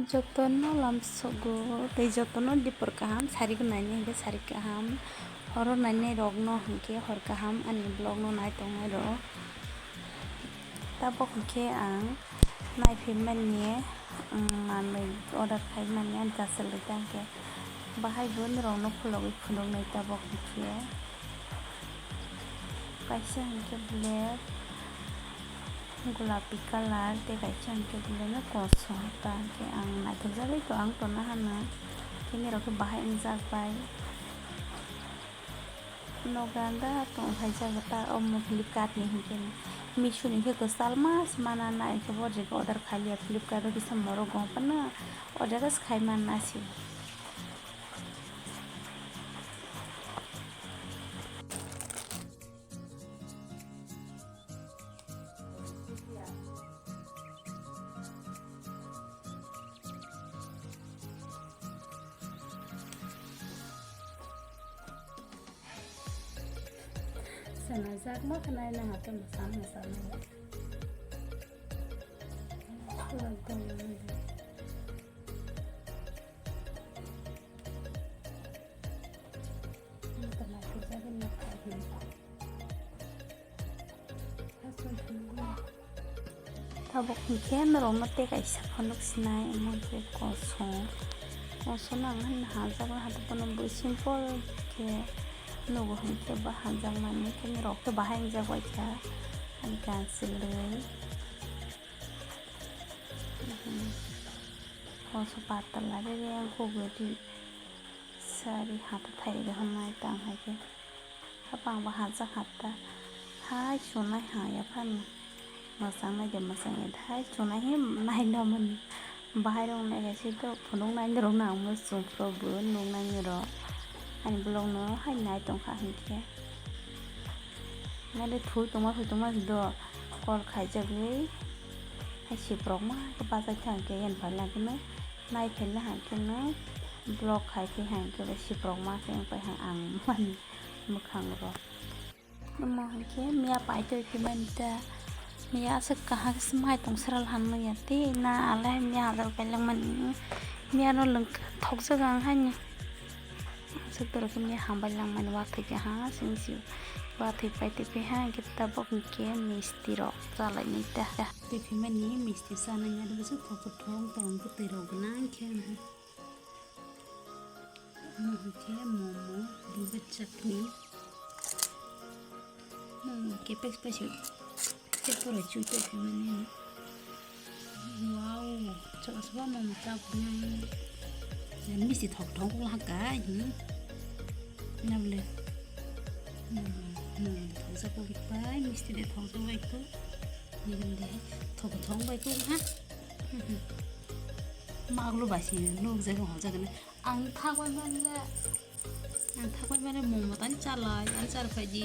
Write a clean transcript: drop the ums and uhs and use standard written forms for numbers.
Jotono lamsogo tei jotono dipor kaham sari ko nai hingke sari kaham horo nai rok no hingke hor kaham ani blog no nai tongnai ro tabo hingke ang naifimani manui order khaimani ani kasalai tangke bahai bun rok no khulogoi phunuknai tabo hingke kaisa hingke black gulapi color tei kaisa hingke blue kosom tangke ang naithokjagoi to ang tona hana kini rok ke bahai ongjak bai noganda tong haijago ta omo flipkart ni hingke misho ni hingke kwchal mas mana nai ke bodrika order khailia flipkart o kisa morok gopana o jaga se khaimani nasi sana zak ma kanai na hatam sama sama tabok hingke rok no te kaisa phonuk sinai amon ke koso nang han hajak hatapono bo simple ke nugo hingke bahajak mani kini rok ke bahai ongjak bai kha ani kansiloi koso patala re ang hugodi sari hata thaiga hamai tang haike apang bahajak hatta hai sunai haya phan masang nai de masang e hai sunai he nai na man bahai rong nai ga si to phunung nai rong na mo sum pro bu nong nai ro ani blog no hai nai tong kha hingke nai de thui tongma do kol khaijagoi hai siprok ma ko bazai thangke yan phala ke no nai phelna hangke no blog khai ke hangke siprok ma ke pai hang ang man mukhang ro mo hangke mia pai to ke manta mia se kahak smai tong saral han no yate na ala mia dal pelang man mia no leng thok jagang hani setor ke mia hambal lang man wa thike ha singsi wa thik pai te pe ha kita bok ke misti ro chala ni ta te phi mani misti sana nya do su thok thong tong ko te ro na ke mo ke momo di chutney ke pek special ke pura chuto phi mani wow chok swa mom ta punya misti thok thong ko la ka nable thong sa ko pai misti de thong so bai ko ni de thong bai ko ha maglo basi no je ho ja gane ang thak bai man le ang thak bai mane mom tan chala an char phaji